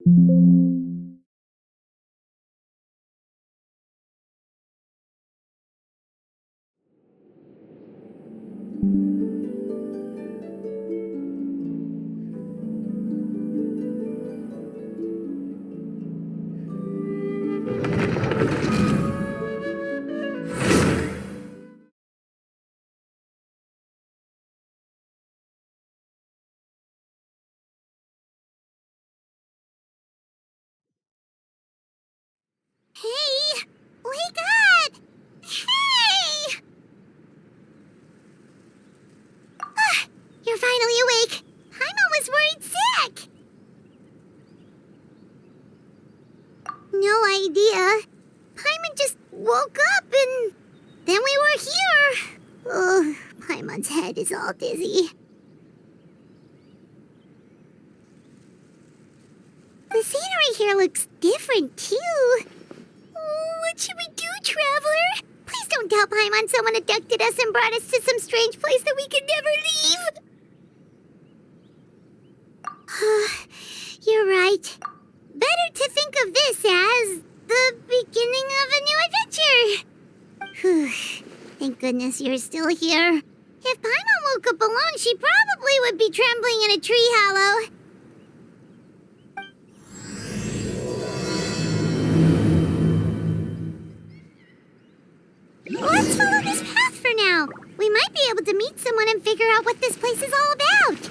Hey! Wake up! Hey! You're finally awake. Paimon was worried sick. No idea. Paimon just woke up and then we were here. Oh, Paimon's head is all dizzy. The scenery here looks different, too. Oh, what should we do, Traveler? Please don't tell Paimon someone abducted us and brought us to some strange place that we could never leave. You're right. Better to think of this as the beginning of a new adventure. Whew. Thank goodness you're still here. If Paimon woke up alone, she probably would be trembling in a tree hollow. Let's follow this path for now. We might be able to meet someone and figure out what this place is all about.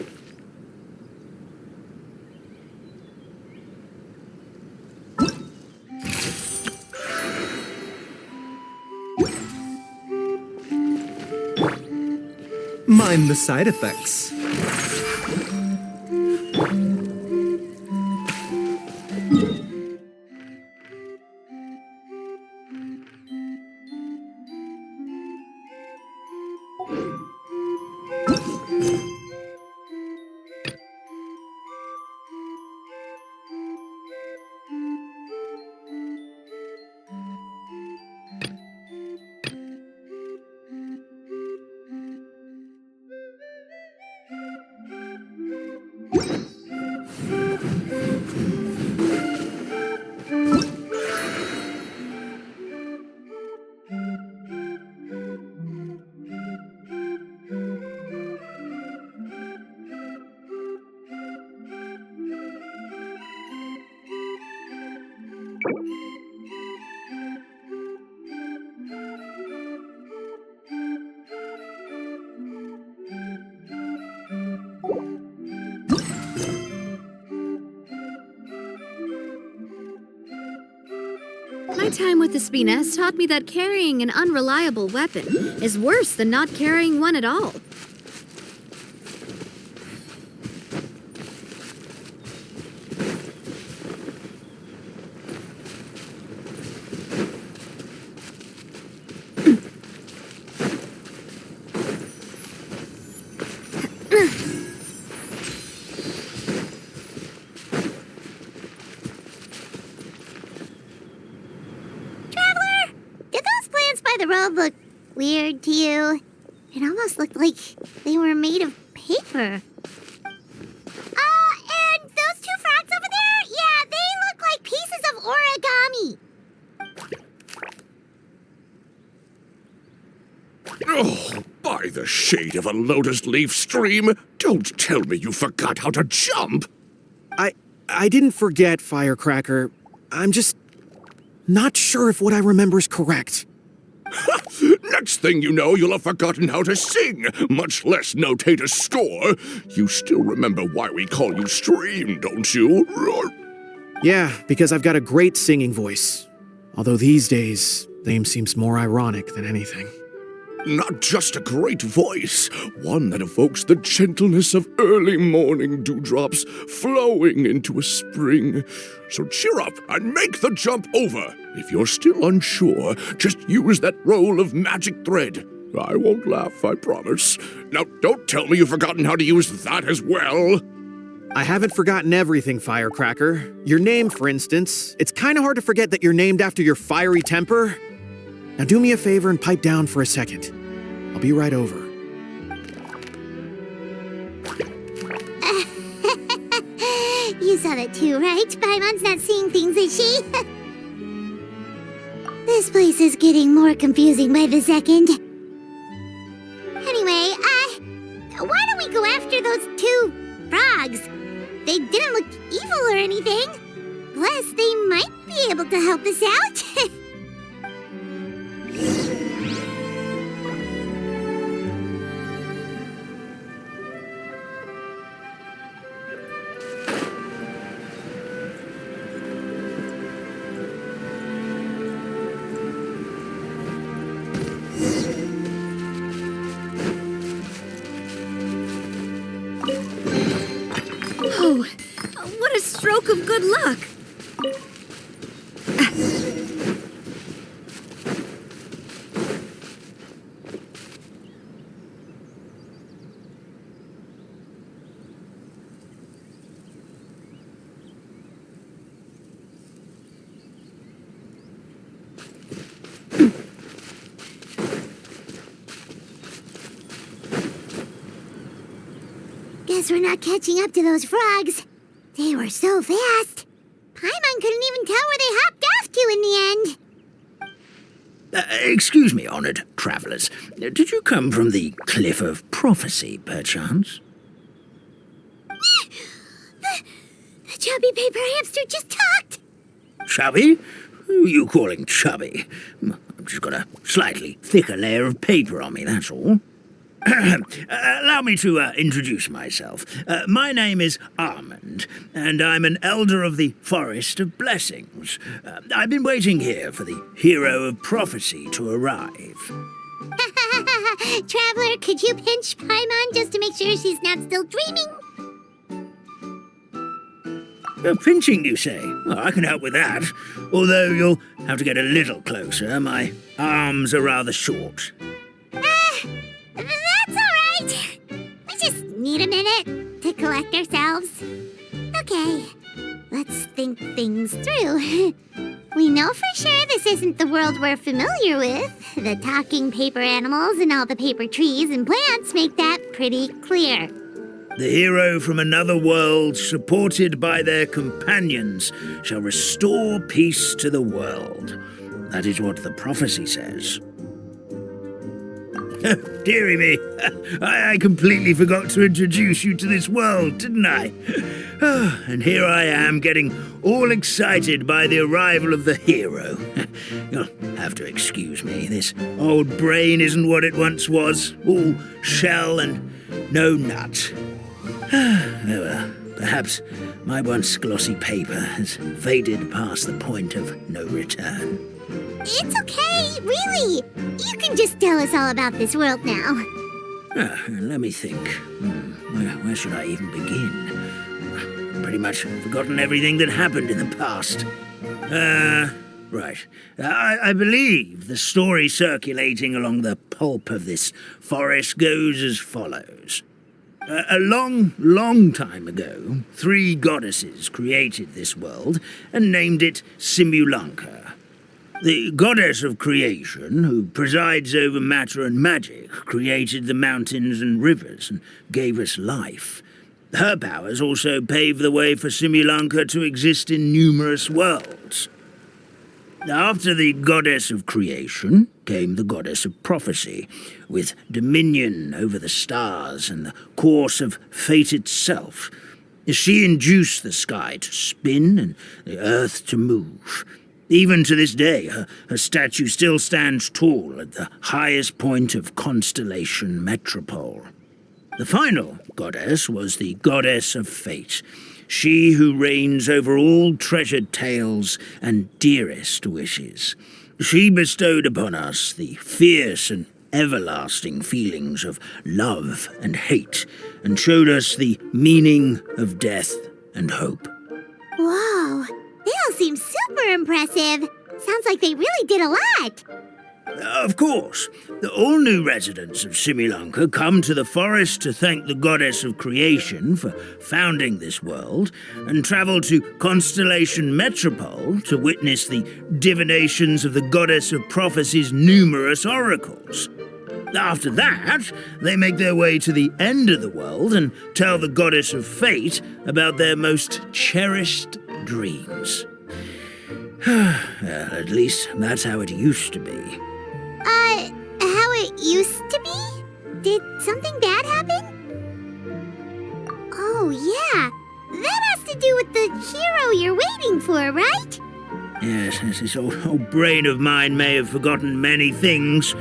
Mind the side effects. My time with the Spina has taught me that carrying an unreliable weapon is worse than not carrying one at all. The road looked weird to you. It almost looked like they were made of paper. And those two frogs over there? Yeah, they look like pieces of origami. Oh, by the shade of a lotus leaf stream, don't tell me you forgot how to jump. I didn't forget, Firecracker. I'm just not sure if what I remember is correct. Next thing you know, you'll have forgotten how to sing, much less notate a score. You still remember why we call you Stream, don't you? Yeah, because I've got a great singing voice. Although these days, the name seems more ironic than anything. Not just a great voice, one that evokes the gentleness of early morning dewdrops flowing into a spring. So cheer up and make the jump over. If you're still unsure, just use that roll of magic thread. I won't laugh, I promise. Now, don't tell me you've forgotten how to use that as well. I haven't forgotten everything, Firecracker. Your name, for instance. It's kind of hard to forget that you're named after your fiery temper. Now do me a favor and pipe down for a second. I'll be right over. You saw that too, right? Paimon's not seeing things, is she? This place is getting more confusing by the second. Anyway, why don't we go after those two frogs? They didn't look evil or anything. Plus, they might be able to help us out. Oh, what a stroke of good luck! Guess we're not catching up to those frogs. They were so fast. Paimon couldn't even tell where they hopped off to in the end. Excuse me, honored travelers. Did you come from the Cliff of Prophecy, perchance? The chubby paper hamster just talked. Chubby? Who are you calling chubby? I've just got a slightly thicker layer of paper on me, that's all. Allow me to introduce myself. My name is Armand, and I'm an elder of the Forest of Blessings. I've been waiting here for the hero of prophecy to arrive. Traveler, could you pinch Paimon just to make sure she's not still dreaming? Pinching, you say? Well, I can help with that. Although you'll have to get a little closer. My arms are rather short. That's all right. We just need a minute to collect ourselves. Okay, let's think things through. We know for sure this isn't the world we're familiar with. The talking paper animals and all the paper trees and plants make that pretty clear. The hero from another world, supported by their companions, shall restore peace to the world. That is what the prophecy says. Dearie me, I completely forgot to introduce you to this world, didn't I? And here I am, getting all excited by the arrival of the hero. You'll have to excuse me, this old brain isn't what it once was, all shell and no nut. Well, perhaps my once glossy paper has faded past the point of no return. It's okay, really. You can just tell us all about this world now. Let me think. Where should I even begin? Pretty much forgotten everything that happened in the past. Right. I believe the story circulating along the pulp of this forest goes as follows. A long, long time ago, 3 goddesses created this world and named it Simulanka. The goddess of creation, who presides over matter and magic, created the mountains and rivers and gave us life. Her powers also paved the way for Simulanka to exist in numerous worlds. After the goddess of creation came the goddess of prophecy, with dominion over the stars and the course of fate itself. She induced the sky to spin and the earth to move. Even to this day, her statue still stands tall at the highest point of Constellation Metropole. The final goddess was the goddess of fate, she who reigns over all treasured tales and dearest wishes. She bestowed upon us the fierce and everlasting feelings of love and hate, and showed us the meaning of death and hope. Whoa, they all seem super impressive. Sounds like they really did a lot. Of course, all new residents of Simulanka come to the forest to thank the goddess of creation for founding this world, and travel to Constellation Metropole to witness the divinations of the goddess of prophecy's numerous oracles. After that, they make their way to the end of the world and tell the goddess of fate about their most cherished dreams. Well, at least that's how it used to be. How it used to be? Did something bad happen? Oh, yeah. That has to do with the hero you're waiting for, right? Yes, this old brain of mine may have forgotten many things,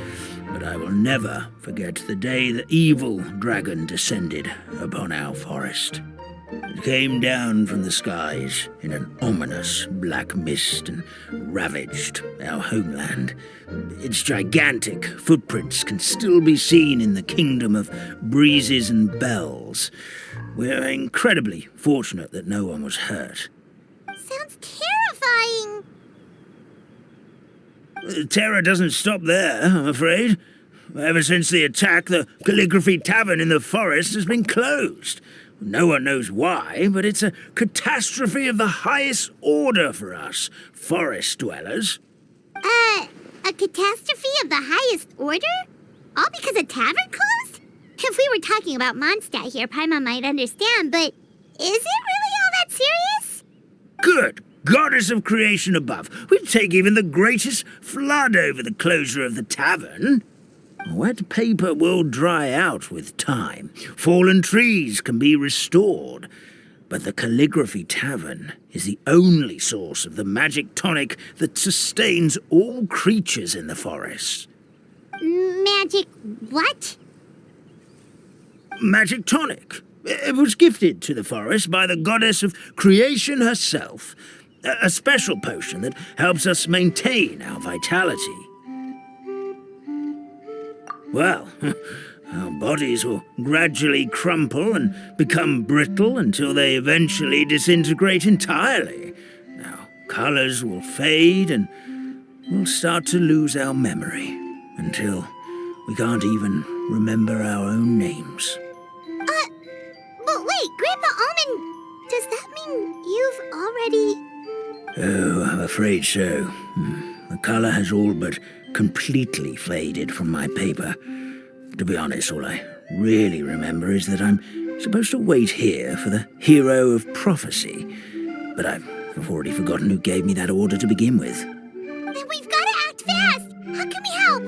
but I will never forget the day the evil dragon descended upon our forest. It came down from the skies in an ominous black mist and ravaged our homeland. Its gigantic footprints can still be seen in the kingdom of breezes and bells. We're incredibly fortunate that no one was hurt. Sounds terrifying. Terror doesn't stop there, I'm afraid. Ever since the attack, the Calligraphy Tavern in the forest has been closed. No one knows why, but it's a catastrophe of the highest order for us, forest dwellers. A catastrophe of the highest order? All because a tavern closed? If we were talking about Mondstadt here, Paimon might understand, but is it really all that serious? Good goddess of creation above, we'd take even the greatest flood over the closure of the tavern. Wet paper will dry out with time. Fallen trees can be restored. But the Calligraphy Tavern is the only source of the magic tonic that sustains all creatures in the forest. Magic what? Magic tonic. It was gifted to the forest by the goddess of creation herself. A special potion that helps us maintain our vitality. Well, our bodies will gradually crumple and become brittle until they eventually disintegrate entirely. Our colors will fade and we'll start to lose our memory until we can't even remember our own names. But wait, Grandpa Almond, does that mean you've already... Oh, I'm afraid so. The color has all but completely faded from my paper. To be honest, all I really remember is that I'm supposed to wait here for the hero of prophecy. But I've already forgotten who gave me that order to begin with. Then we've got to act fast! How can we help?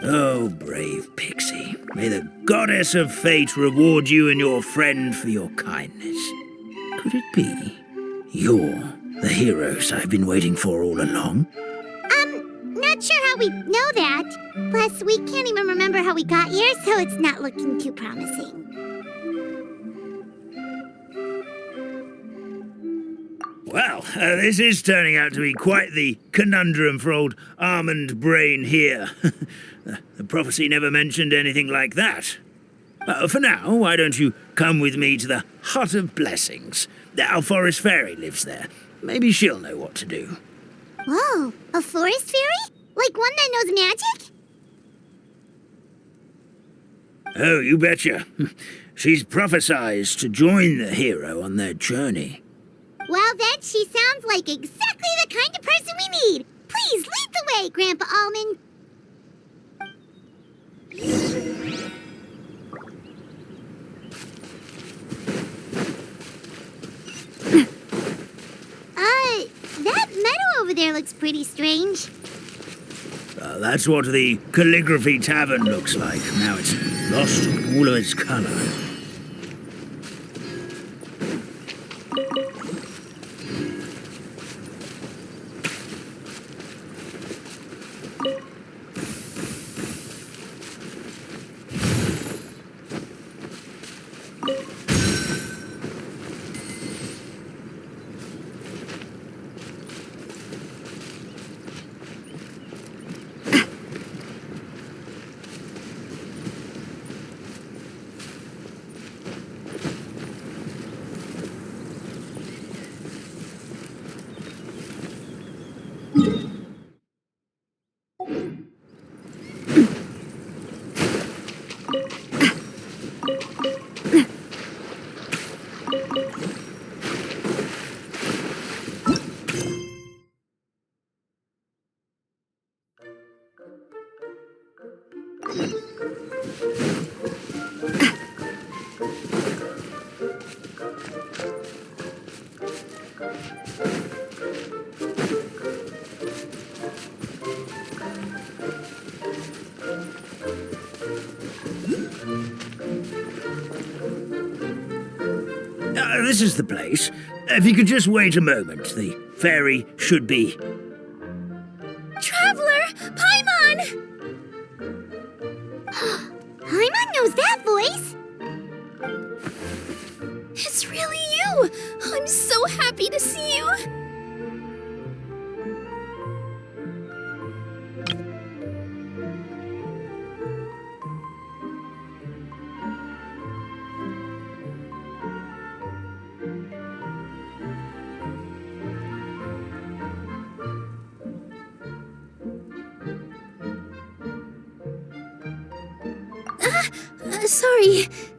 Oh, brave Pixie. May the goddess of fate reward you and your friend for your kindness. Could it be you're the heroes I've been waiting for all along? Not sure how we know that. Plus, we can't even remember how we got here, so it's not looking too promising. Well, this is turning out to be quite the conundrum for old Almond Brain here. The prophecy never mentioned anything like that. For now, why don't you come with me to the Hut of Blessings? Our forest fairy lives there. Maybe she'll know what to do. Whoa, a forest fairy? Like one that knows magic? Oh, you betcha. She's prophesized to join the hero on their journey. Well, then she sounds like exactly the kind of person we need. Please lead the way, Grandpa Almond. That meadow over there looks pretty strange. That's what the Calligraphy Tavern looks like. Now it's lost all of its color. This is the place. If you could just wait a moment, the fairy should be... Traveler! Paimon! Paimon knows that voice. It's really you! I'm so happy to see you!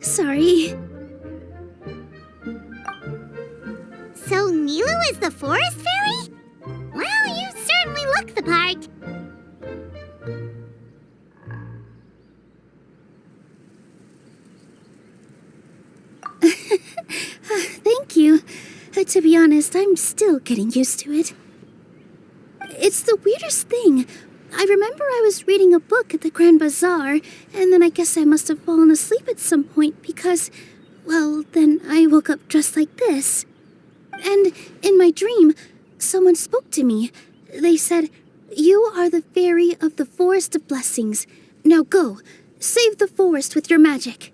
Sorry. So Nilu is the forest fairy? Well, you certainly look the part. Thank you. To be honest, I'm still getting used to it. It's the weirdest thing. I remember I was reading a book at the Grand Bazaar, and then I guess I must have fallen asleep at some point because, well, then I woke up dressed like this. And in my dream, someone spoke to me. They said, "You are the fairy of the Forest of Blessings. Now go, save the forest with your magic."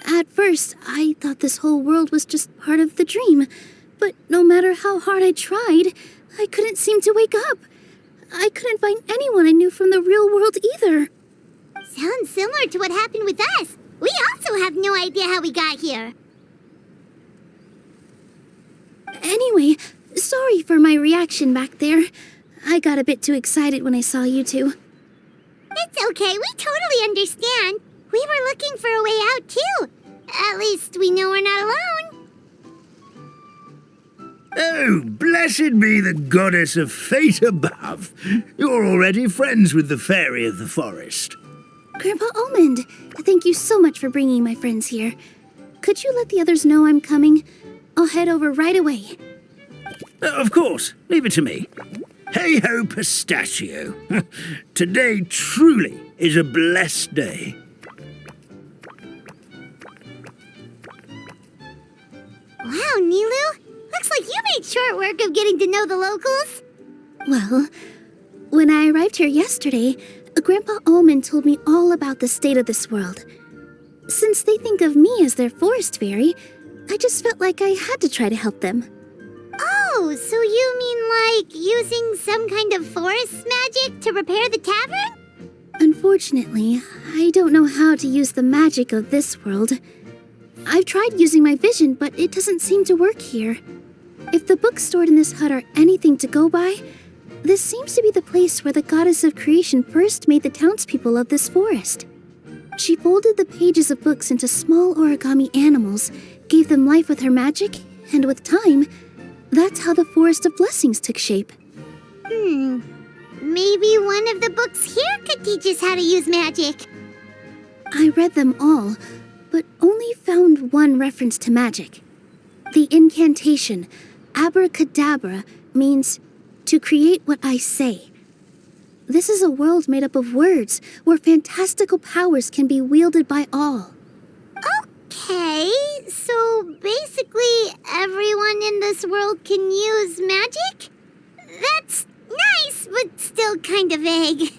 At first, I thought this whole world was just part of the dream, but no matter how hard I tried, I couldn't seem to wake up. I couldn't find anyone I knew from the real world either. Sounds similar to what happened with us. We also have no idea how we got here. Anyway, sorry for my reaction back there. I got a bit too excited when I saw you two. It's okay, we totally understand. We were looking for a way out too. At least we know we're not alone. Oh, blessed be the goddess of fate above. You're already friends with the fairy of the forest. Grandpa Almond, thank you so much for bringing my friends here. Could you let the others know I'm coming? I'll head over right away. Of course, leave it to me. Hey ho, pistachio. Today truly is a blessed day. Wow, Nilu. Looks like you made short work of getting to know the locals. Well, when I arrived here yesterday, Grandpa Almond told me all about the state of this world. Since they think of me as their forest fairy, I just felt like I had to try to help them. Oh, so you mean like using some kind of forest magic to repair the tavern? Unfortunately, I don't know how to use the magic of this world. I've tried using my vision, but it doesn't seem to work here. If the books stored in this hut are anything to go by, this seems to be the place where the goddess of creation first made the townspeople of this forest. She folded the pages of books into small origami animals, gave them life with her magic, and with time, that's how the Forest of Blessings took shape. Maybe one of the books here could teach us how to use magic. I read them all, but only found one reference to magic. The incantation, abracadabra, means to create what I say. This is a world made up of words, where fantastical powers can be wielded by all. Okay, so basically everyone in this world can use magic? That's nice, but still kind of vague.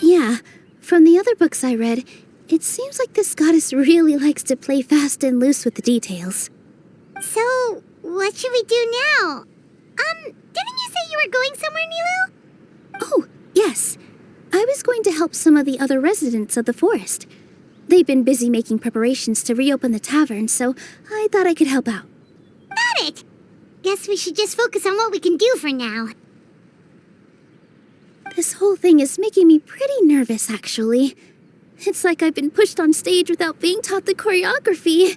Yeah, from the other books I read, it seems like this goddess really likes to play fast and loose with the details. So, what should we do now? Didn't you say you were going somewhere, Nilu? Oh, yes. I was going to help some of the other residents of the forest. They've been busy making preparations to reopen the tavern, so I thought I could help out. Got it! Guess we should just focus on what we can do for now. This whole thing is making me pretty nervous, actually. It's like I've been pushed on stage without being taught the choreography.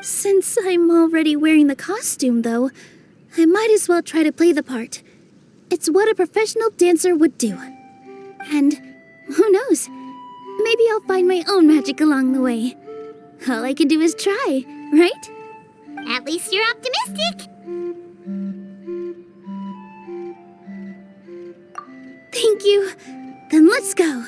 Since I'm already wearing the costume, though, I might as well try to play the part. It's what a professional dancer would do. And who knows? Maybe I'll I'll find my own magic along the way. All I can do is try, right? At least you're optimistic. Thank you. Then let's go.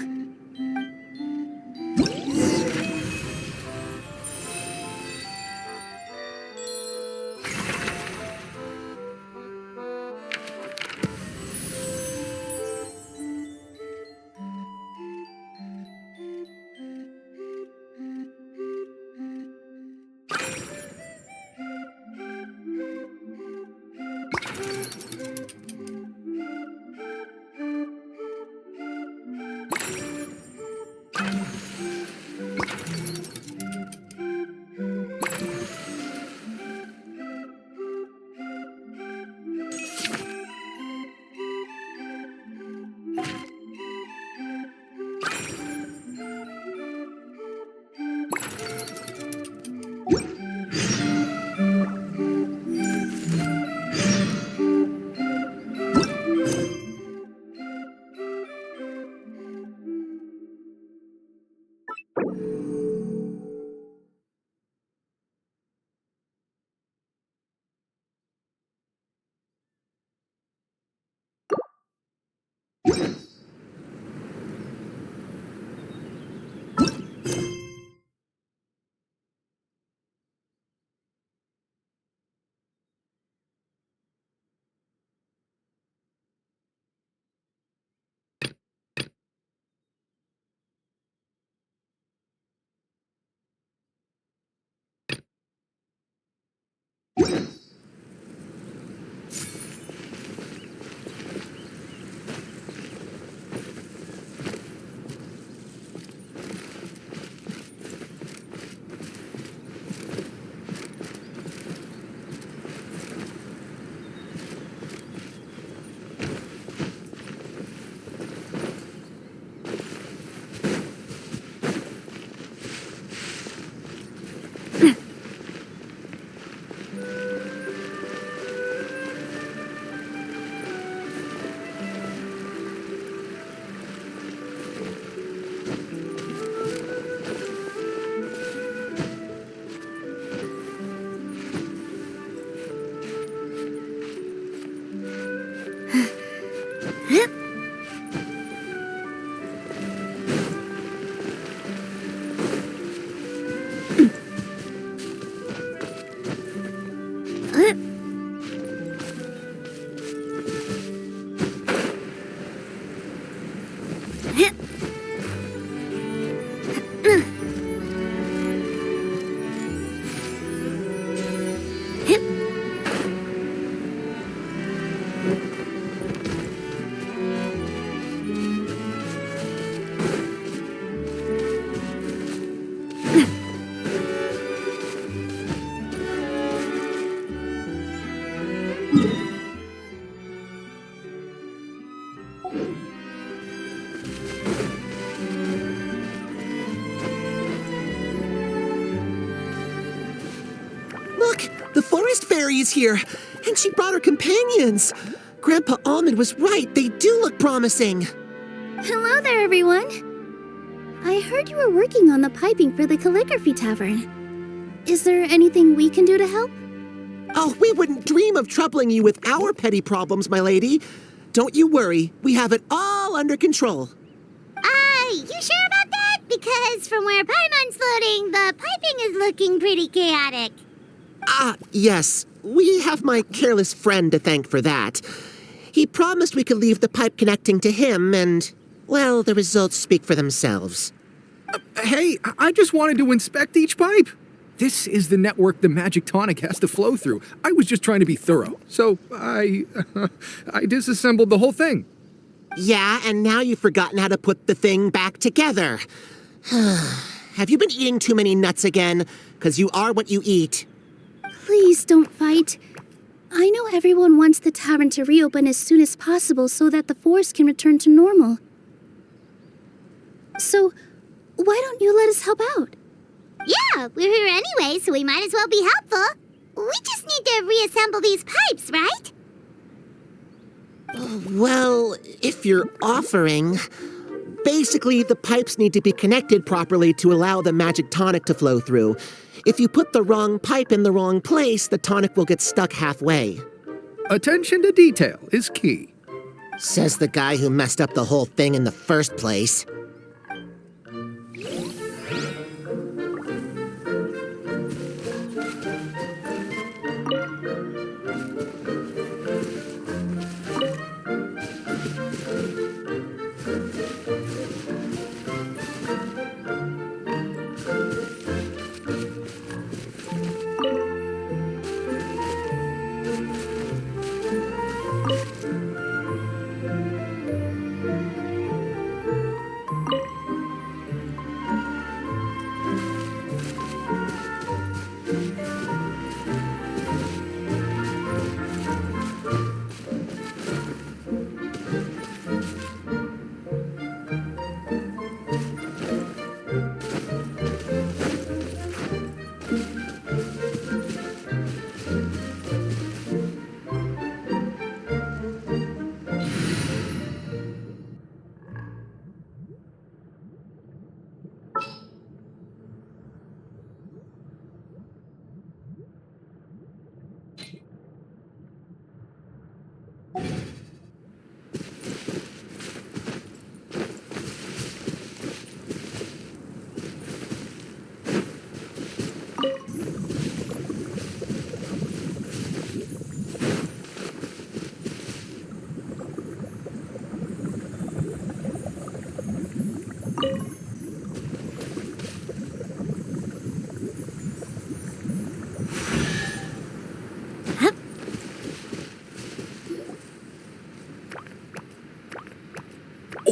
The forest fairy is here, and she brought her companions. Grandpa Almond was right. They do look promising. Hello there, everyone. I heard you were working on the piping for the calligraphy tavern. Is there anything we can do to help? Oh, we wouldn't dream of troubling you with our petty problems, my lady. Don't you worry. We have it all under control. You sure about that? Because from where Paimon's floating, the piping is looking pretty chaotic. Yes. We have my careless friend to thank for that. He promised we could leave the pipe connecting to him, and, well, the results speak for themselves. Hey, I just wanted to inspect each pipe. This is the network the magic tonic has to flow through. I was just trying to be thorough, so I disassembled the whole thing. Yeah, and now you've forgotten how to put the thing back together. Have you been eating too many nuts again? 'Cause you are what you eat. Please don't fight. I know everyone wants the tavern to reopen as soon as possible so that the forest can return to normal. So, why don't you let us help out? Yeah, we're here anyway, so we might as well be helpful. We just need to reassemble these pipes, right? Well, if you're offering... Basically, the pipes need to be connected properly to allow the magic tonic to flow through. If you put the wrong pipe in the wrong place, the tonic will get stuck halfway. Attention to detail is key. Says the guy who messed up the whole thing in the first place.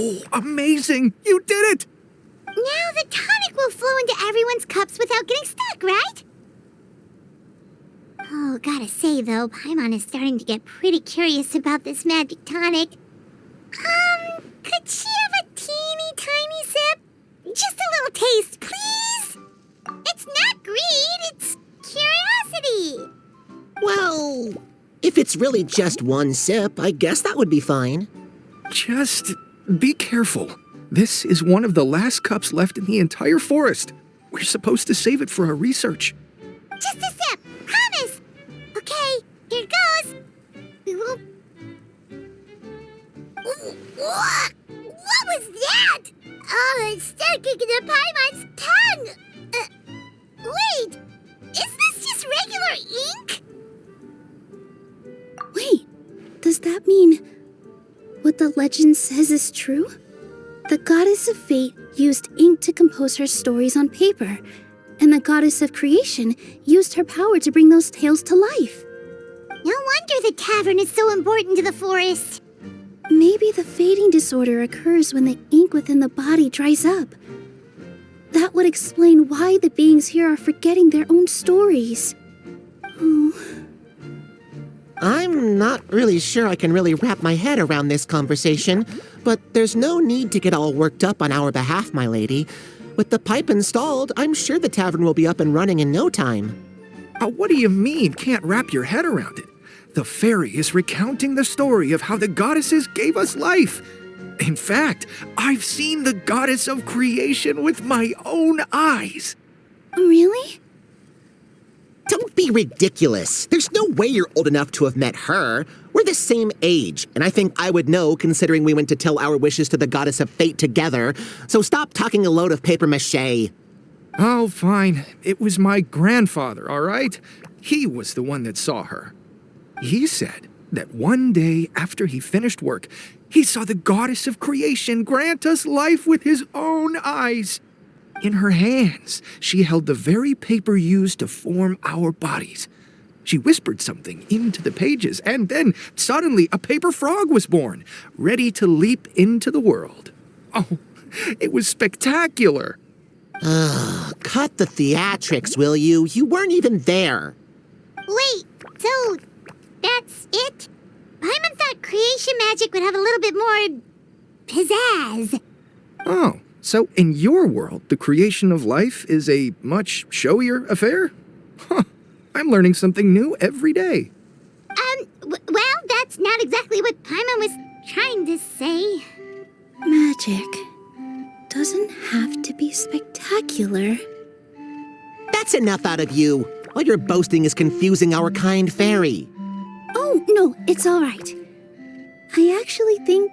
Oh, amazing! You did it! Now the tonic will flow into everyone's cups without getting stuck, right? Oh, gotta say though, Paimon is starting to get pretty curious about this magic tonic. Could she have a teeny tiny sip? Just a little taste, please? It's not greed, it's curiosity. Well, if it's really just one sip, I guess that would be fine. Just be careful. This is one of the last cups left in the entire forest. We're supposed to save it for our research. Just a sip, promise. Okay, here goes. We won't... Ooh, what was that? Oh, it's stuck in Paimon's tongue. Wait, is this just regular ink? Wait, does that mean what the legend says is true? The goddess of fate used ink to compose her stories on paper, and the goddess of creation used her power to bring those tales to life. No wonder the tavern is so important to the forest. Maybe the fading disorder occurs when the ink within the body dries up. That would explain why the beings here are forgetting their own stories. Oh. I'm not really sure I can really wrap my head around this conversation, but there's no need to get all worked up on our behalf, my lady. With the pipe installed, I'm sure the tavern will be up and running in no time. What do you mean, can't wrap your head around it? The fairy is recounting the story of how the goddesses gave us life. In fact, I've seen the goddess of creation with my own eyes. Really? Don't be ridiculous. There's no way you're old enough to have met her. We're the same age, and I think I would know considering we went to tell our wishes to the goddess of fate together. So stop talking a load of papier-mâché. Oh, fine. It was my grandfather, all right? He was the one that saw her. He said that one day after he finished work, he saw the goddess of creation grant us life with his own eyes. In her hands, she held the very paper used to form our bodies. She whispered something into the pages, and then suddenly a paper frog was born, ready to leap into the world. Oh, it was spectacular. Cut the theatrics, will you? You weren't even there. Wait, so that's it? Paimon thought creation magic would have a little bit more pizzazz. Oh, so in your world, the creation of life is a much showier affair? Huh, I'm learning something new every day. Well, that's not exactly what Paimon was trying to say. Magic. doesn't have to be spectacular. That's enough out of you. All your boasting is confusing our kind fairy. Oh, no, it's all right. I actually think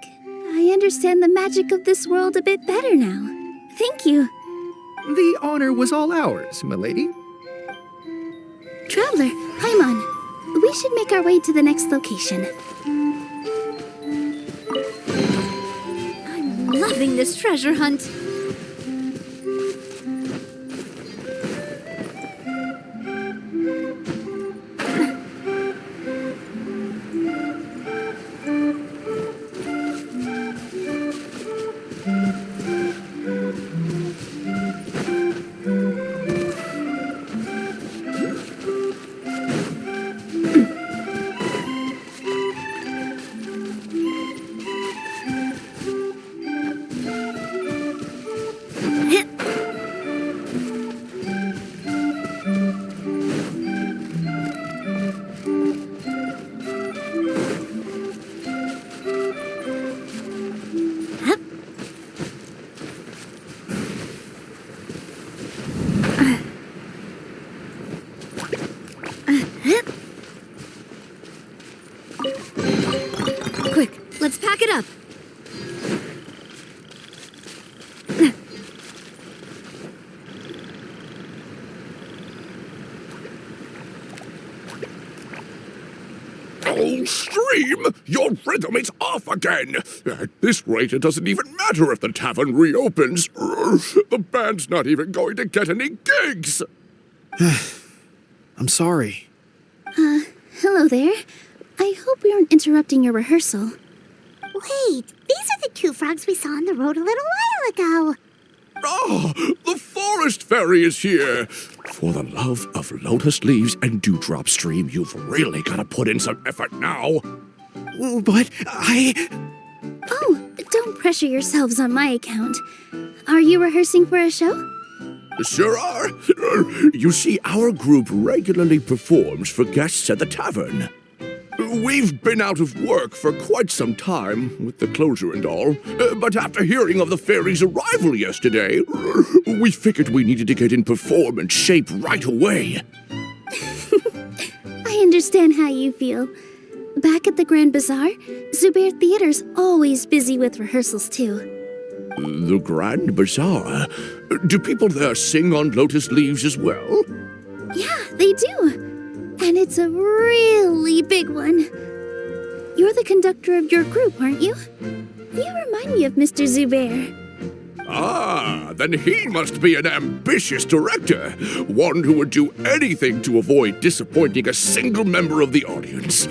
I understand the magic of this world a bit better now. Thank you. The honor was all ours, milady. Traveler, Paimon, we should make our way to the next location. I'm loving this treasure hunt. Quick, let's pack it up. Oh, Stream! Your rhythm is off again! At this rate, it doesn't even matter if the tavern reopens. The band's not even going to get any gigs! I'm sorry. Hello there. I hope we aren't interrupting your rehearsal. Wait, these are the two frogs we saw on the road a little while ago. Ah, the forest fairy is here! For the love of lotus leaves and dewdrop stream, you've really got to put in some effort now. But Oh, don't pressure yourselves on my account. Are you rehearsing for a show? Sure are. You see, our group regularly performs for guests at the tavern. We've been out of work for quite some time, with the closure and all, but after hearing of the fairy's arrival yesterday, we figured we needed to get in performance shape right away. I understand how you feel. Back at the Grand Bazaar, Zubair Theater's always busy with rehearsals too. The Grand Bazaar? Do people there sing on lotus leaves as well? Yeah, they do. And it's a really big one. You're the conductor of your group, aren't you? You remind me of Mr. Zubair. Ah, then he must be an ambitious director, one who would do anything to avoid disappointing a single member of the audience.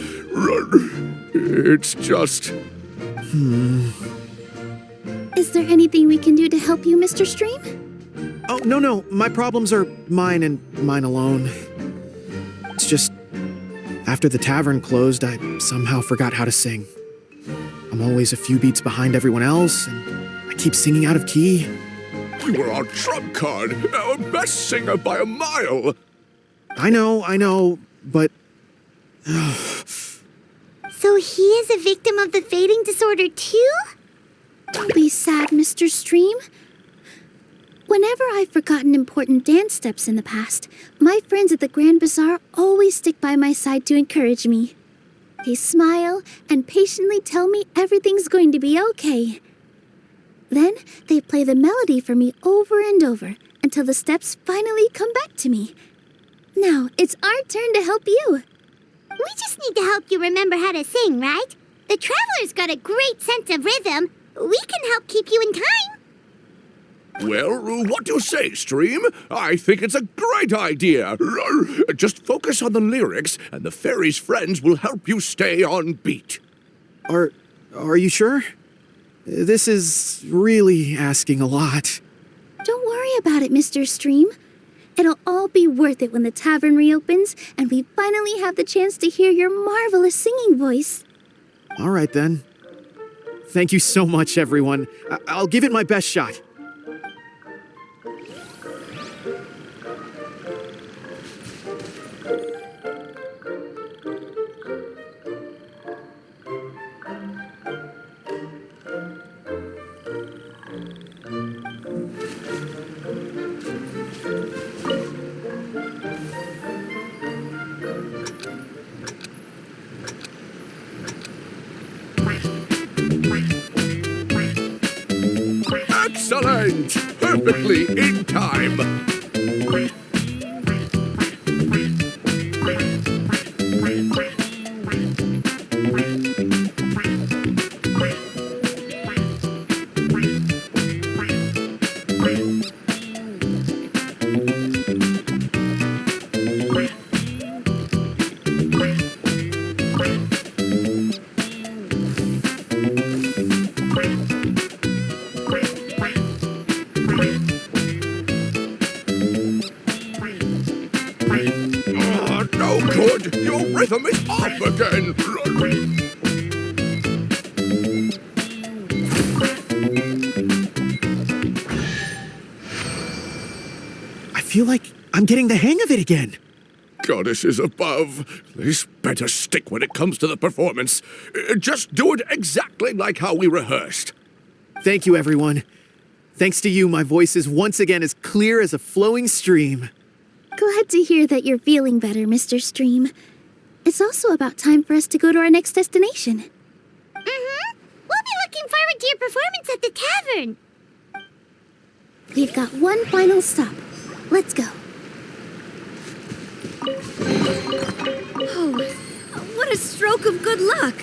It's just... Is there anything we can do to help you, Mr. Stream? oh no, my problems are mine and mine alone. It's just after the tavern closed, I somehow forgot how to sing. I'm always a few beats behind everyone else, and I keep singing out of key. You were our trump card, our best singer by a mile. I know, but So he is a victim of the fading disorder too? Don't be sad, Mr. Stream. Whenever I've forgotten important dance steps in the past, my friends at the Grand Bazaar always stick by my side to encourage me. They smile and patiently tell me everything's going to be okay. Then they play the melody for me over and over until the steps finally come back to me. Now it's our turn to help you. We just need to help you remember how to sing, right? The Traveler's got a great sense of rhythm. We can help keep you in time. Well, what do you say, Stream? I think it's a great idea. Just focus on the lyrics, and the fairy's friends will help you stay on beat. are you sure? This is really asking a lot. Don't worry about it, Mr. Stream. It'll all be worth it when the tavern reopens and we finally have the chance to hear your marvelous singing voice. All right then. Thank you so much, everyone. I'll give it my best shot. event! Perfectly in time! No good! Your rhythm is off again! I feel like I'm getting the hang of it again. Goddesses above, this better stick when it comes to the performance. Just do it exactly like how we rehearsed. Thank you, everyone. Thanks to you, my voice is once again as clear as a flowing stream. Glad to hear that you're feeling better, Mr. Stream. It's also about time for us to go to our next destination. Mm-hmm. We'll be looking forward to your performance at the tavern. We've got one final stop. Let's go. Oh, what a stroke of good luck!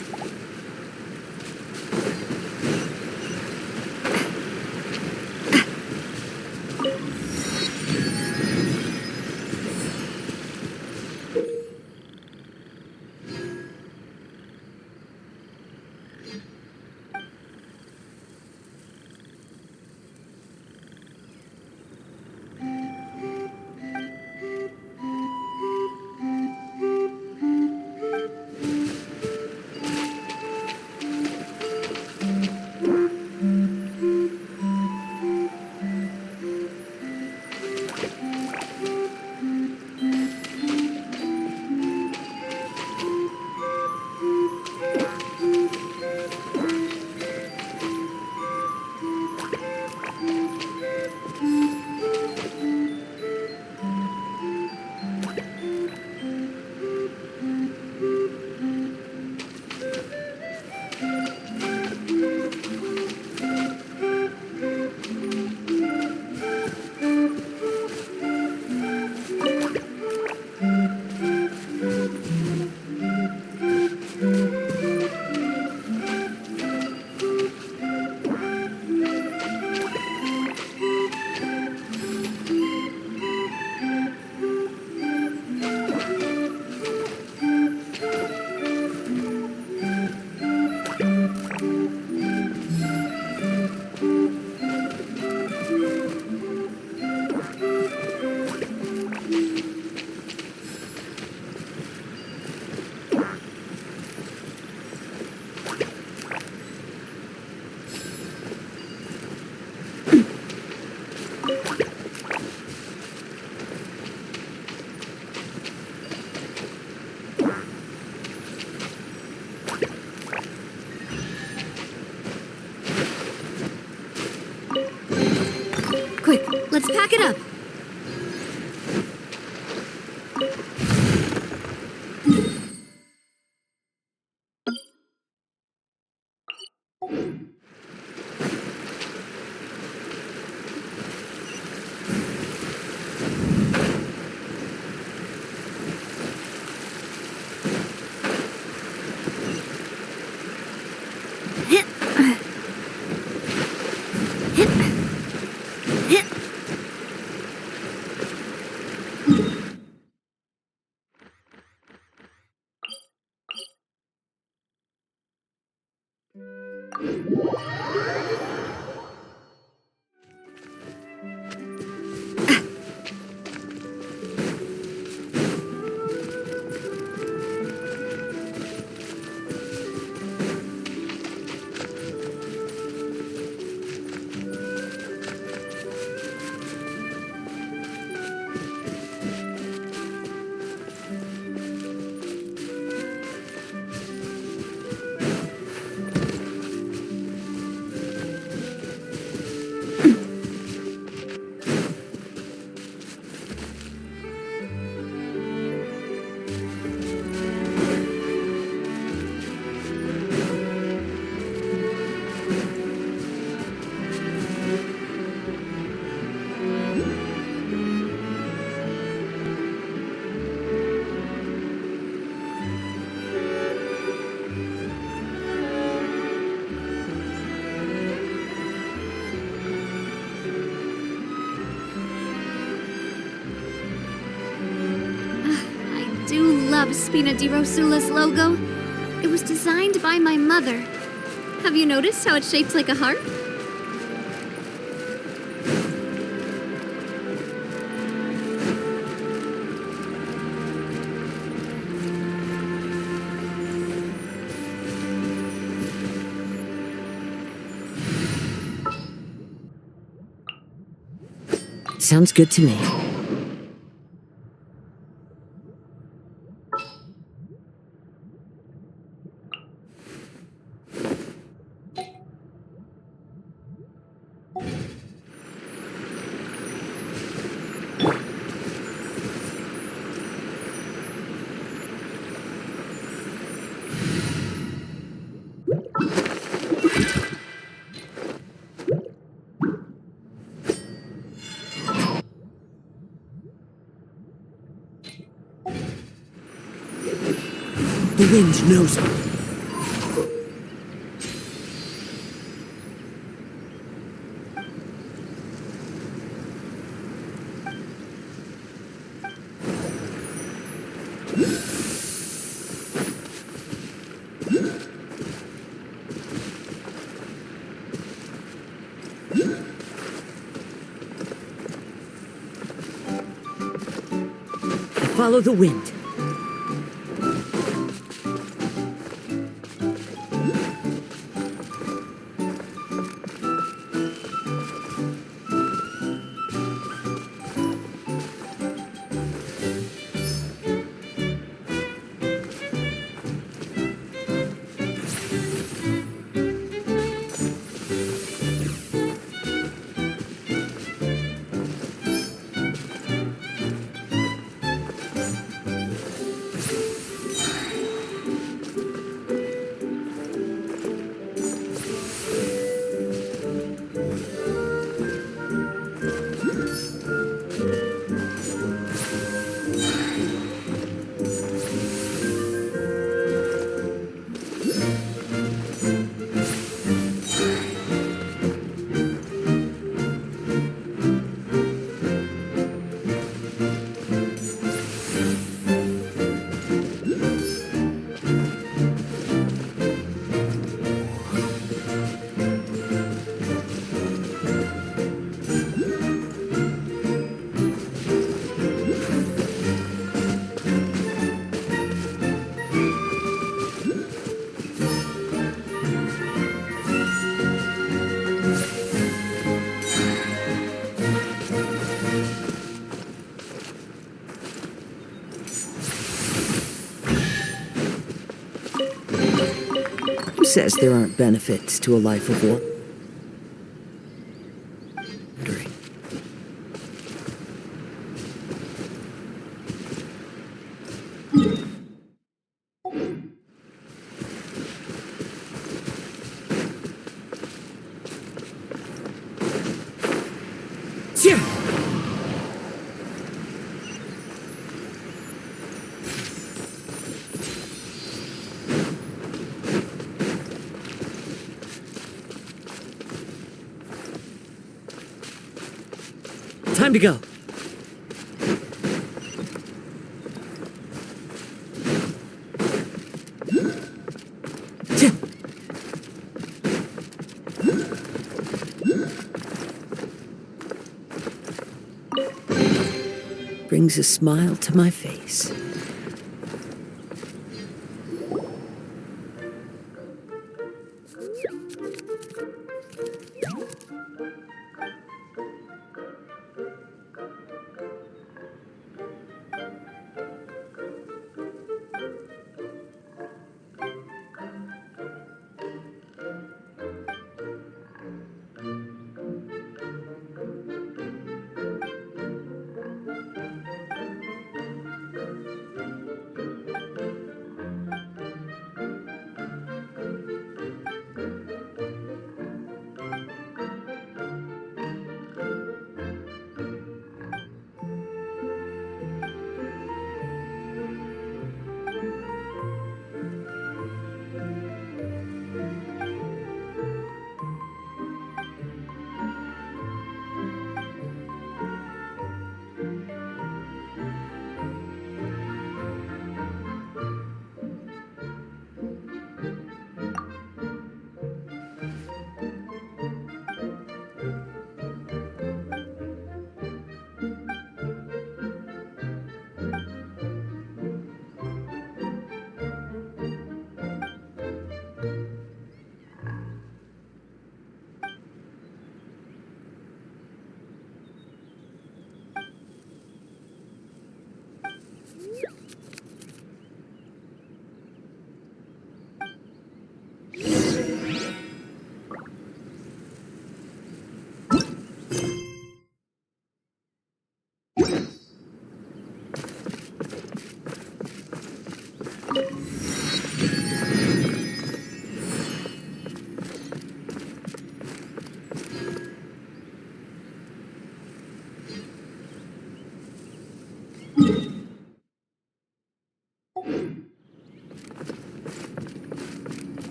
Quick, let's pack it up. love Spina di Rosula's logo. It was designed by my mother. Have you noticed how it's shaped like a heart? Sounds good to me. The wind knows me. Follow the wind. Says there aren't benefits to a life of wandering. Time to go. Brings a smile to my face.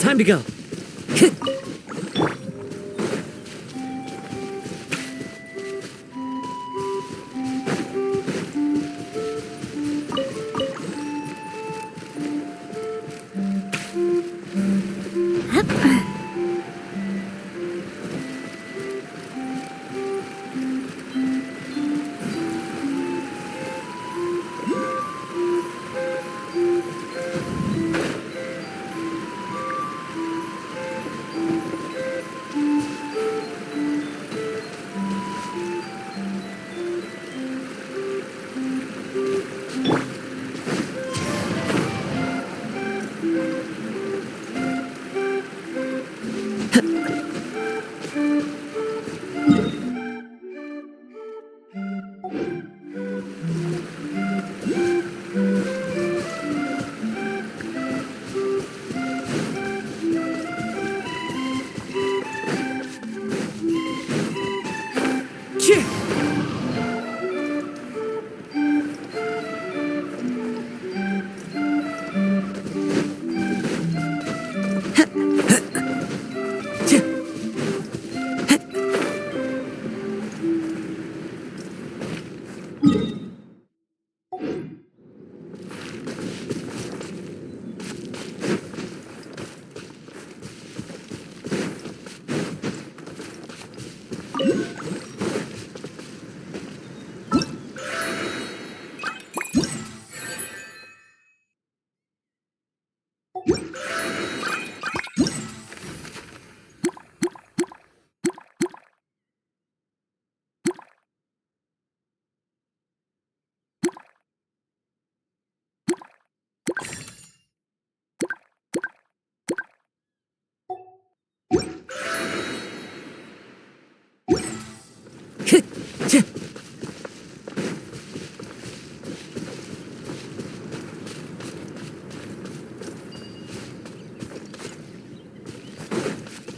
Time to go.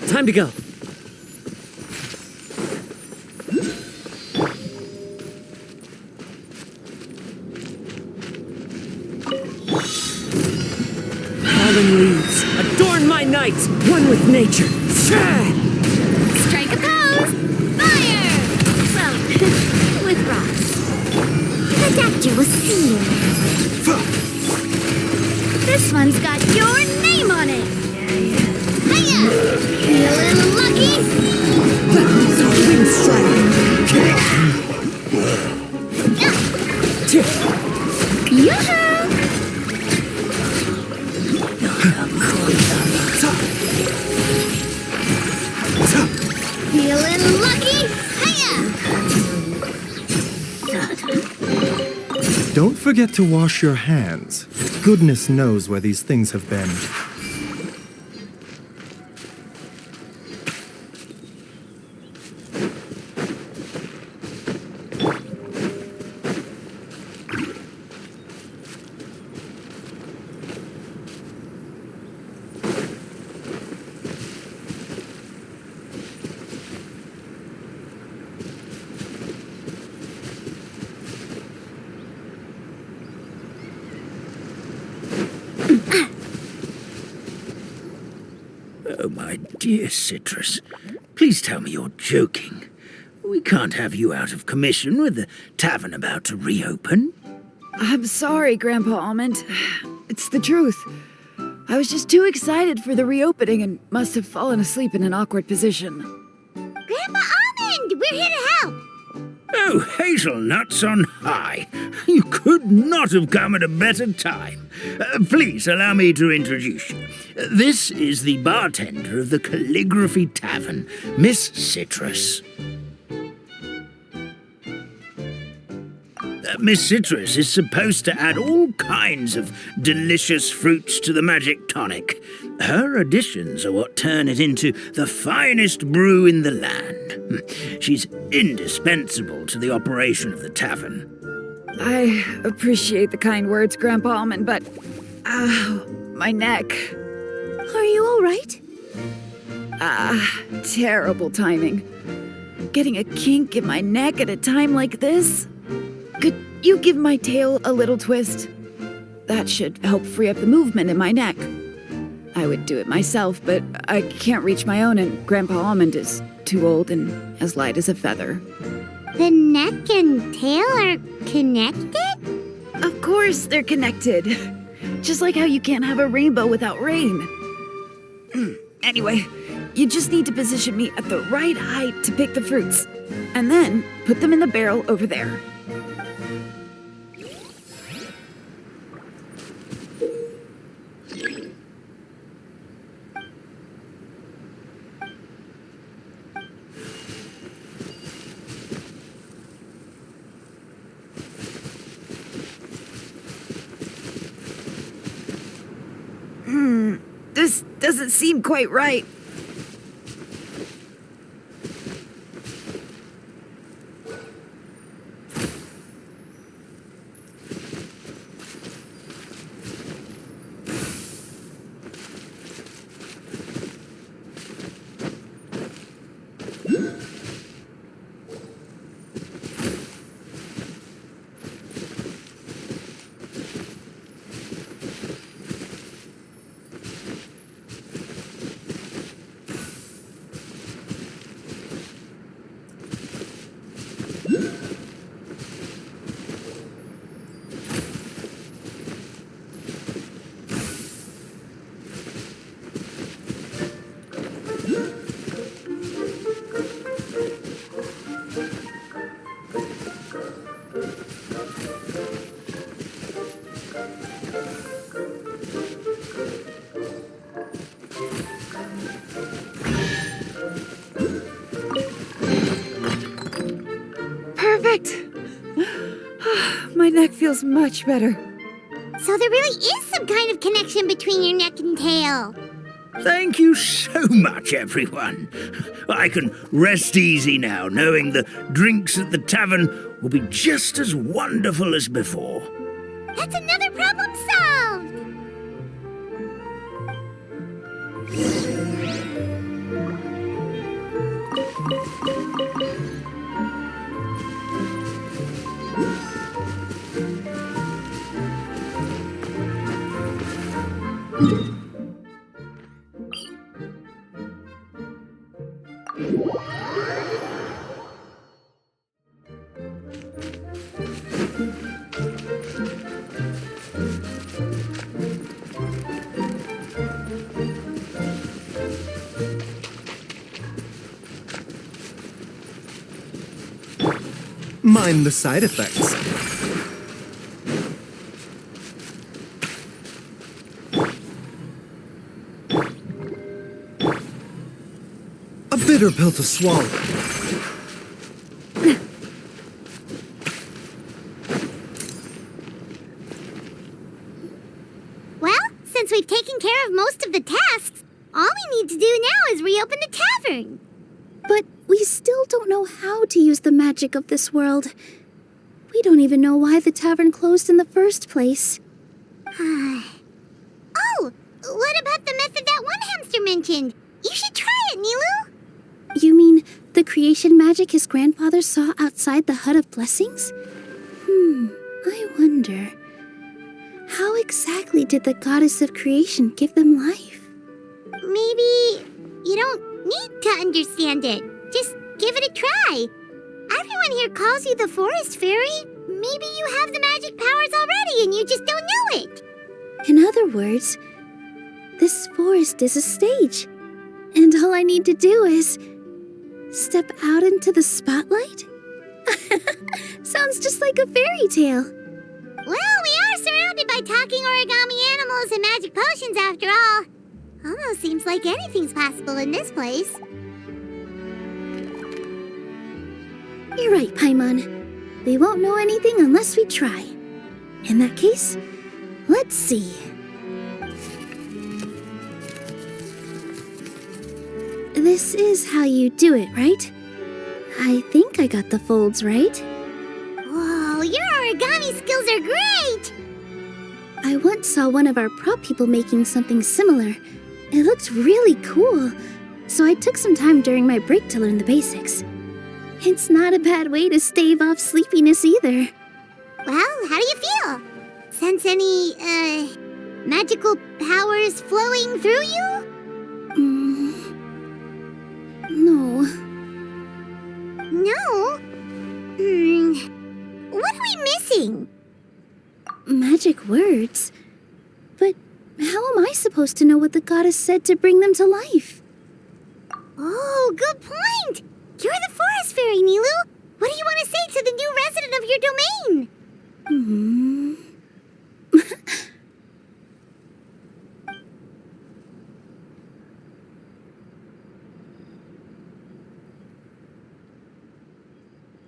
Time to go. Fallen leaves, adorn my nights, one with nature. Strike a pose! Fire! Well, with rocks. The doctor will see you. This one's got your name on it! Hiya! Feeling lucky? Wind strike. Yoo-hoo! Feeling lucky? Hiya! Don't forget to wash your hands. Goodness knows where these things have been. Oh, my dear Citrus, please tell me you're joking. We can't have you out of commission with the tavern about to reopen. I'm sorry, Grandpa Almond. It's the truth. I was just too excited for the reopening and must have fallen asleep in an awkward position. Grandpa Almond, we're here to help. Oh, Oh, hazelnuts on high. You could not have come at a better time. Please allow me to introduce you. This is the bartender of the Calligraphy Tavern, Miss Citrus. Miss Citrus is supposed to add all kinds of delicious fruits to the magic tonic. Her additions are what turn it into the finest brew in the land. She's indispensable to the operation of the tavern. I appreciate the kind words, Grandpa Almond, but... my neck. Are you all right? Terrible timing. Getting a kink in my neck at a time like this? Could you give my tail a little twist? That should help free up the movement in my neck. I would do it myself, but I can't reach my own, and Grandpa Almond is too old and as light as a feather. The neck and tail are connected? Of course they're connected. Just like how you can't have a rainbow without rain. Anyway, you just need to position me at the right height to pick the fruits, and then put them in the barrel over there. This doesn't seem quite right. Perfect! My neck feels much better. So there really is some kind of connection between your neck and tail. Thank you so much, everyone. I can rest easy now, knowing the drinks at the tavern will be just as wonderful as before. That's another problem solved! Mind the side effects. A bitter pill to swallow. Well, since we've taken care of most of the tasks, all we need to do now is reopen the tavern. But we still don't know how to use the magic of this world. We don't even know why the tavern closed in the first place. Oh, what about the method that one hamster mentioned? You should try it, Nilu. You mean the creation magic his grandfather saw outside the Hut of Blessings? I wonder. How exactly did the goddess of creation give them life? Maybe you don't need to understand it. Just give it a try. Everyone here calls you the Forest Fairy. Maybe you have the magic powers already and you just don't know it. In other words, this forest is a stage. And all I need to do is step out into the spotlight? like a fairy tale. Well, we are surrounded by talking origami animals and magic potions after all. Almost seems like anything's possible in this place. You're right, Paimon. We won't know anything unless we try. In that case, let's see. This is how you do it, right? I think I got the folds right. Whoa, your origami skills are great! I once saw one of our prop people making something similar. It looked really cool, so I took some time during my break to learn the basics. It's not a bad way to stave off sleepiness either. Well, how do you feel? Sense any, magical powers flowing through you? No. No? What are we missing? Magic words? But how am I supposed to know what the goddess said to bring them to life? Oh, good point! You're the forest fairy, Nilu! What do you want to say to the new resident of your domain?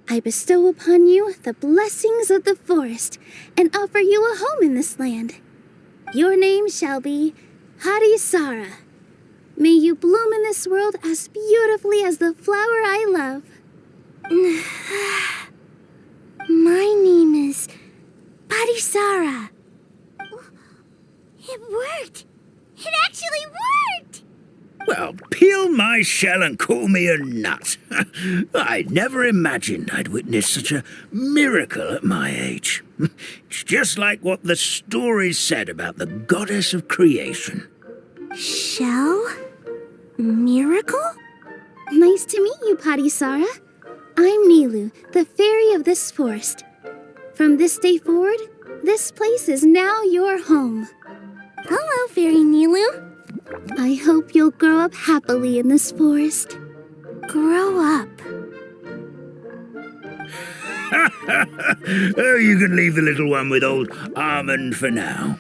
I bestow upon you the blessings of the forest and offer you a home in this land. Your name shall be Harisara. May you bloom in this world as beautifully as the flower I love. My name is Parisara. It worked! It actually worked! Well, peel my shell and call me a nut. I never imagined I'd witness such a miracle at my age. It's just like what the stories said about the goddess of creation. Shell? Miracle? Nice to meet you, Parisara. I'm Nilu, the fairy of this forest. From this day forward, this place is now your home. Hello, Fairy Nilu. I hope you'll grow up happily in this forest. Grow up? Oh, you can leave the little one with old Almond for now.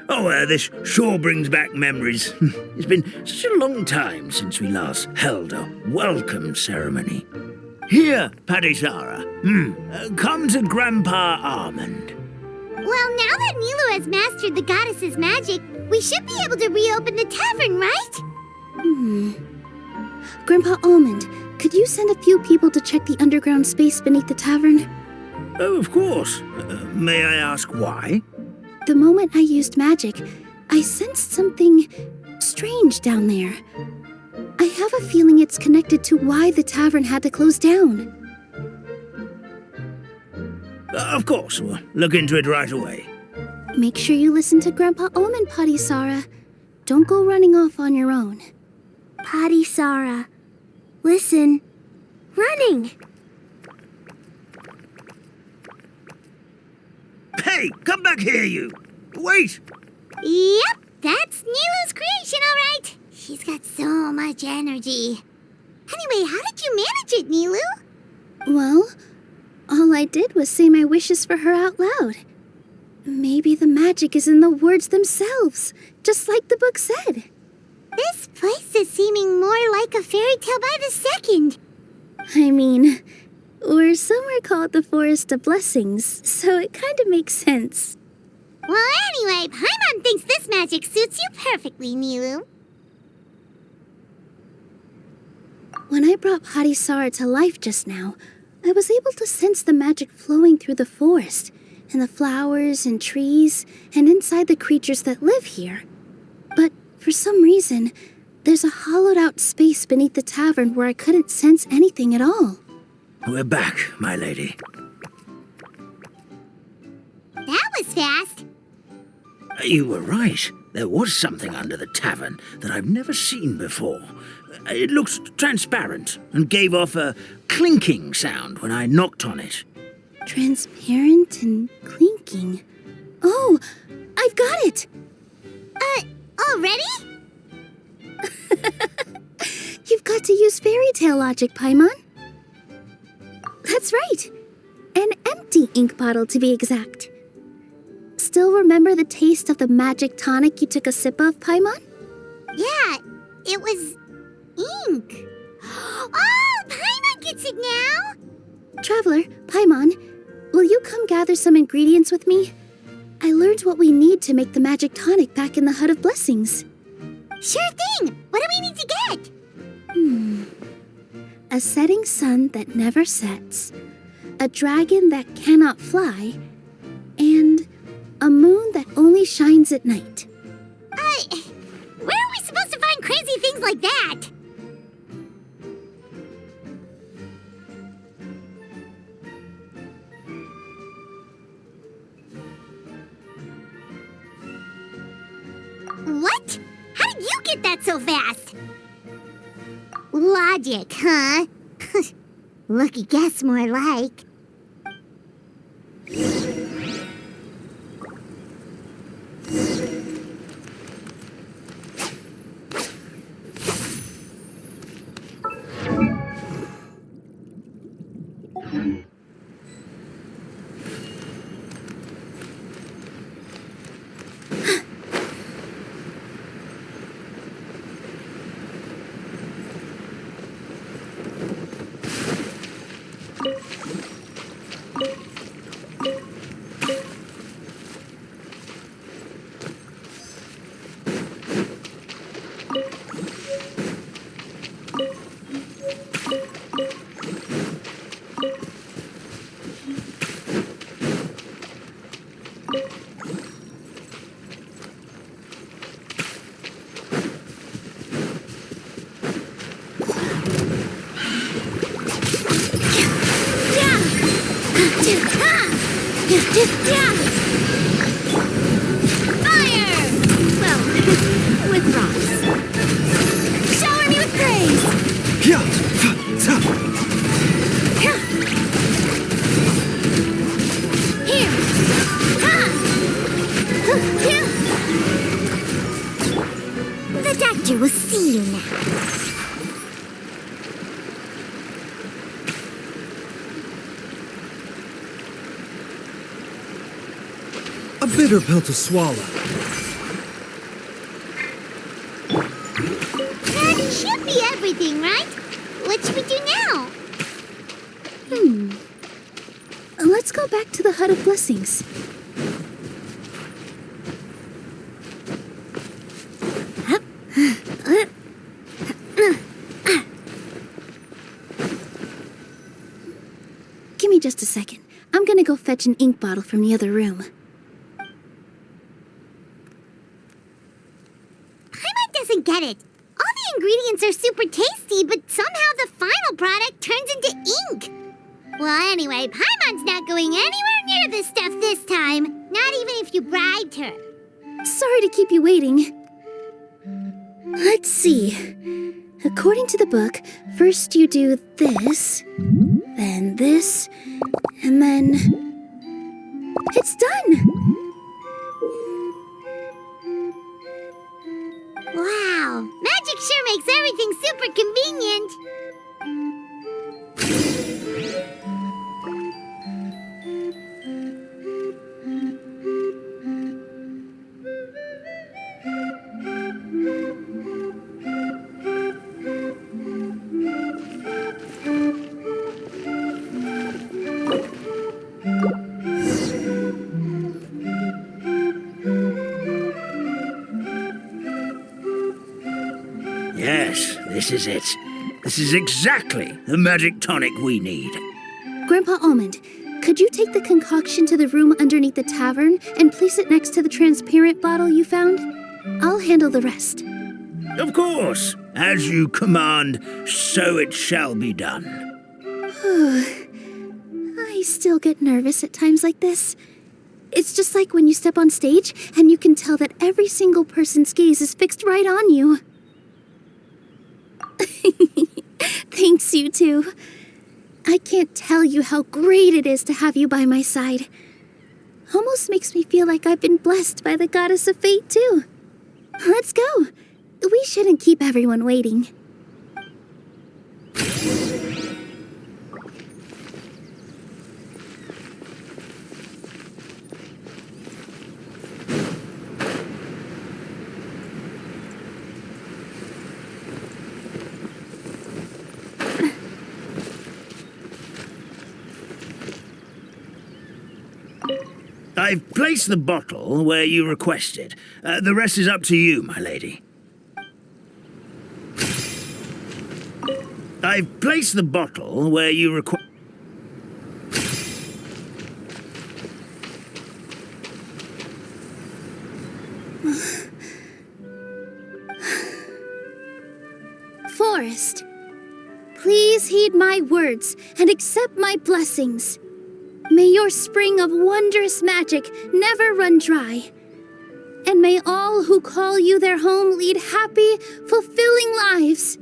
Oh, this sure brings back memories. It's been such a long time since we last held a welcome ceremony. Here, Parisara. Come to Grandpa Almond. Well, now that Nilu has mastered the goddess's magic, we should be able to reopen the tavern, right? Grandpa Almond, could you send a few people to check the underground space beneath the tavern? Oh, of course. May I ask why? The moment I used magic, I sensed something strange down there. I have a feeling it's connected to why the tavern had to close down. Of course, we'll look into it right away. Make sure you listen to Grandpa Almond, Parisara. Don't go running off on your own. Parisara, listen. Running! Hey, come back here, you! Wait! Yep, that's Nilu's creation, all right. She's got so much energy. Anyway, how did you manage it, Nilu? Well, all I did was say my wishes for her out loud. Maybe the magic is in the words themselves, just like the book said. This place is seeming more like a fairy tale by the second. I mean, we're somewhere called the Forest of Blessings, so it kind of makes sense. Well, anyway, Paimon thinks this magic suits you perfectly, Nilu. When I brought Parisara to life just now, I was able to sense the magic flowing through the forest, and the flowers and trees, and inside the creatures that live here. But for some reason, there's a hollowed-out space beneath the tavern where I couldn't sense anything at all. We're back, my lady. That was fast. You were right. There was something under the tavern that I've never seen before. It looked transparent and gave off a clinking sound when I knocked on it. Transparent and clinking. Oh, I've got it! Already? You've got to use fairy tale logic, Paimon. That's right. An empty empty ink bottle to be exact. Still remember the taste of the magic tonic you took a sip of, Paimon? Yeah, it was ink. Oh, Paimon gets it now! Traveler, Paimon, will you come gather some ingredients with me? I learned what we need to make the magic tonic back in the Hut of Blessings. Sure thing! What do we need to get? A setting sun that never sets, a dragon that cannot fly, and a moon that only shines at night. Where are we supposed to find crazy things like that? What? How did you get that so fast? Logic, huh? Lucky guess, more like. Fire! Well, with rocks. Shower me with praise! Here! Ha! Here! The doctor will see you now. A bitter pill to swallow. That should be everything, right? What should we do now? Let's go back to the Hut of Blessings. Give me just a second. I'm gonna go fetch an ink bottle from the other room. Paimon doesn't get it. All the ingredients are super tasty, but somehow the final product turns into ink. Well, anyway, Paimon's not going anywhere near this stuff this time. Not even if you bribed her. Sorry to keep you waiting. Let's see. According to the book, first you do this, then this, and then... It's done! Wow, magic sure makes everything super convenient. Yes, this is it. This is exactly the magic tonic we need. Grandpa Almond, could you take the concoction to the room underneath the tavern and place it next to the transparent bottle you found? I'll handle the rest. Of course. As you command, so it shall be done. I still get nervous at times like this. It's just like when you step on stage and you can tell that every single person's gaze is fixed right on you. Thanks, you two. I can't tell you how great it is to have you by my side. Almost makes me feel like I've been blessed by the goddess of fate, too. Let's go. We shouldn't keep everyone waiting. I've placed the bottle where you requested. The rest is up to you, my lady. I've placed the bottle where you request. Forest, please heed my words and accept my blessings. May your spring of wondrous magic never run dry. And may all who call you their home lead happy, fulfilling lives.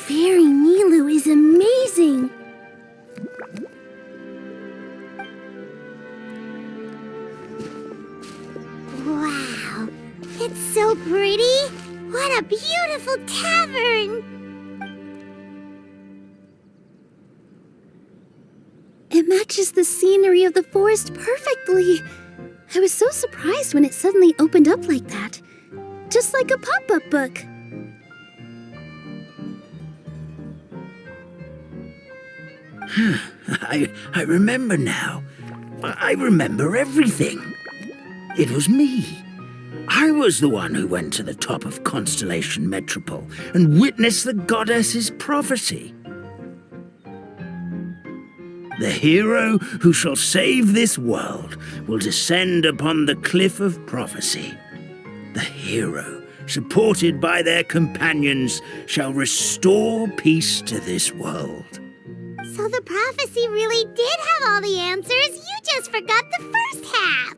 Fairy Nilu is amazing! Wow, it's so pretty! What a beautiful tavern! It matches the scenery of the forest perfectly. I was so surprised when it suddenly opened up like that. Just like a pop-up book. I remember now. I remember everything. It was me. I was the one who went to the top of Constellation Metropole and witnessed the goddess's prophecy. The hero who shall save this world will descend upon the cliff of prophecy. The hero, supported by their companions, shall restore peace to this world. So the prophecy really did have all the answers. You just forgot the first half.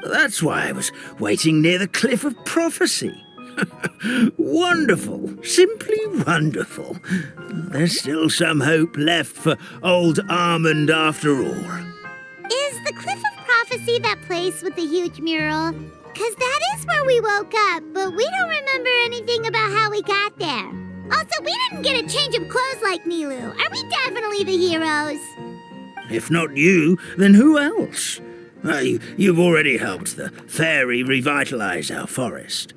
That's why I was waiting near the cliff of prophecy. Wonderful, simply wonderful. There's still some hope left for old Almond after all. Is the Cliff of Prophecy that place with the huge mural? 'Cause that is where we woke up, but we don't remember anything about how we got there. Also, we didn't get a change of clothes like Nilu. Are we definitely the heroes? If not you, then who else? You've already helped the fairy revitalize our forest.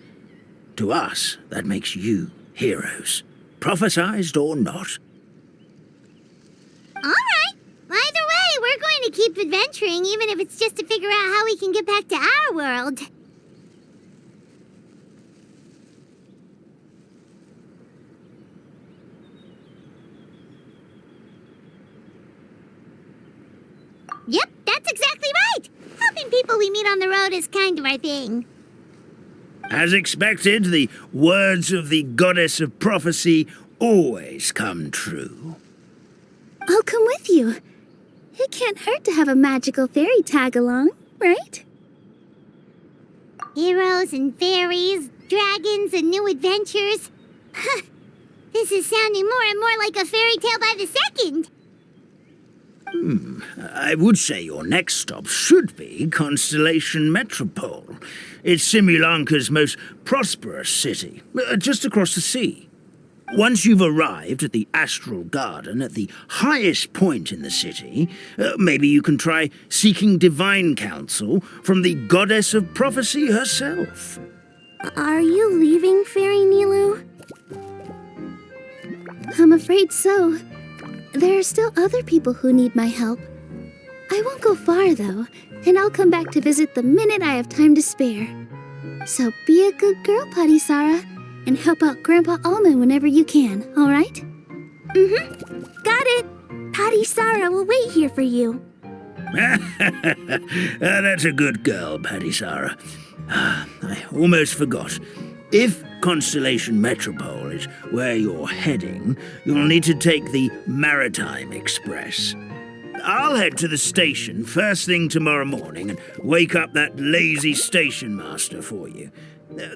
To us, that makes you heroes, prophesized or not. All right. Either way, we're going to keep adventuring, even if it's just to figure out how we can get back to our world. Yep, that's exactly right. Helping people we meet on the road is kind of our thing. As expected, the words of the goddess of prophecy always come true. I'll come with you. It can't hurt to have a magical fairy tag along, right? Heroes and fairies, dragons and new adventures. This is sounding more and more like a fairy tale by the second. I would say your next stop should be Constellation Metropole. It's Simulanka's most prosperous city, just across the sea. Once you've arrived at the Astral Garden at the highest point in the city, maybe you can try seeking divine counsel from the goddess of prophecy herself. Are you leaving, Fairy Nilu? I'm afraid so. There are still other people who need my help. I won't go far, though, and I'll come back to visit the minute I have time to spare. So be a good girl, Patisara, and help out Grandpa Almond whenever you can, all right? Got it! Patisara will wait here for you. That's a good girl, Paddy Sarah. I almost forgot. If Constellation Metropole is where you're heading, you'll need to take the Maritime Express. I'll head to the station first thing tomorrow morning and wake up that lazy station master for you.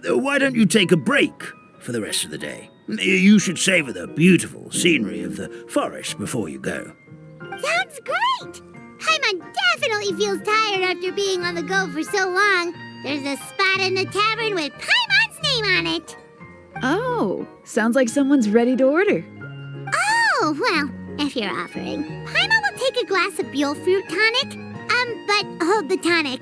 Why don't you take a break for the rest of the day? You should savor the beautiful scenery of the forest before you go. Sounds great! Paimon definitely feels tired after being on the go for so long. There's a spot in the tavern with Paimon's name on it. Oh, sounds like someone's ready to order. Oh, well, if you're offering, Paimon will take a glass of Buell fruit tonic. But hold the tonic.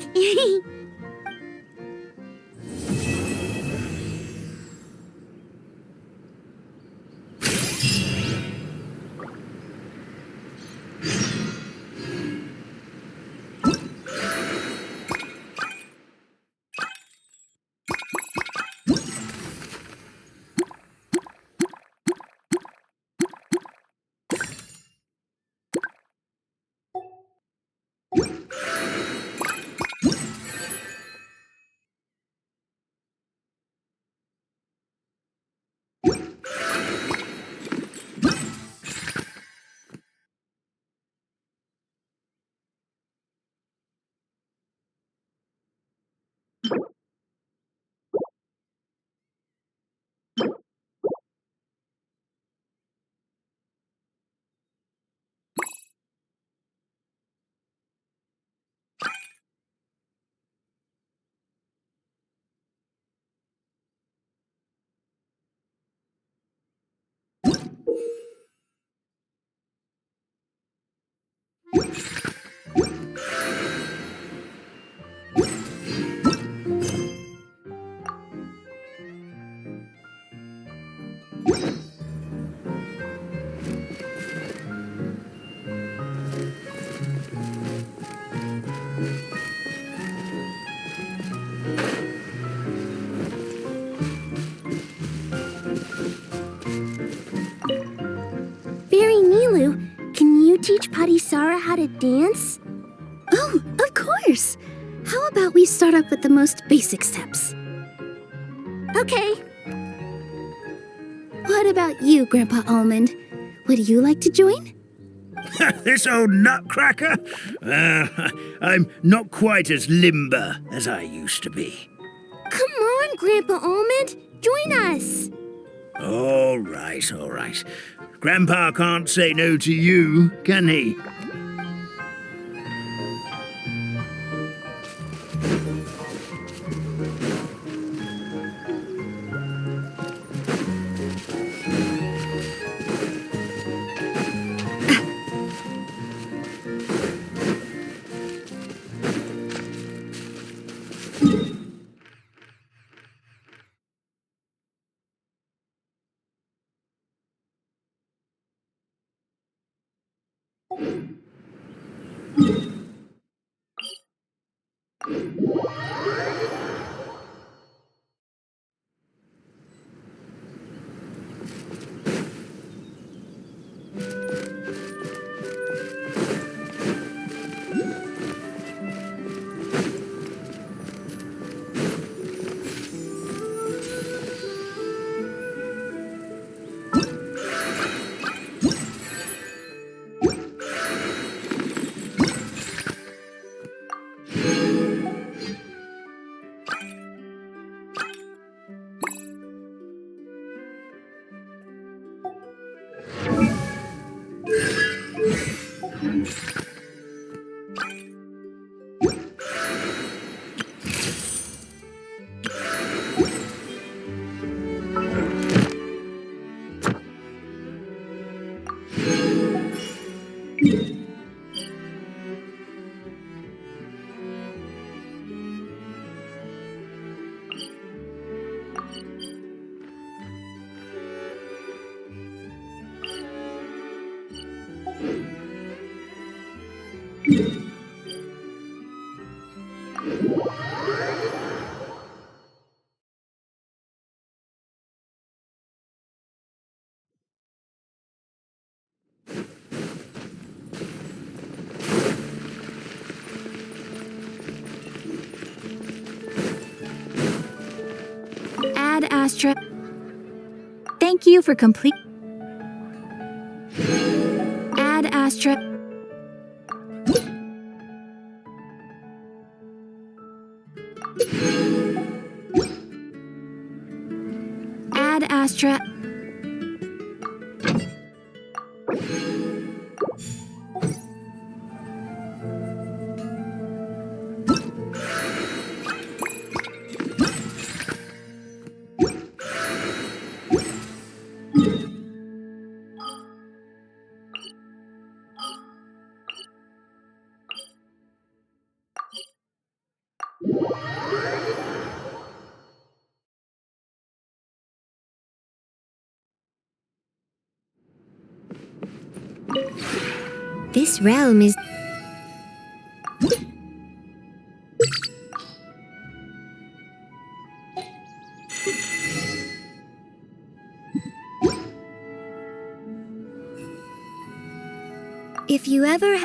teach Parisara how to dance? Oh, of course! How about we start off with the most basic steps? Okay. What about you, Grandpa Almond? Would you like to join? This old nutcracker? I'm not quite as limber as I used to be. Come on, Grandpa Almond. Join us. All right, all right. Grandpa can't say no to you, can he? Ad Astra. Thank you for complete. Ad Astra. Ad Astra. This realm is... If you ever...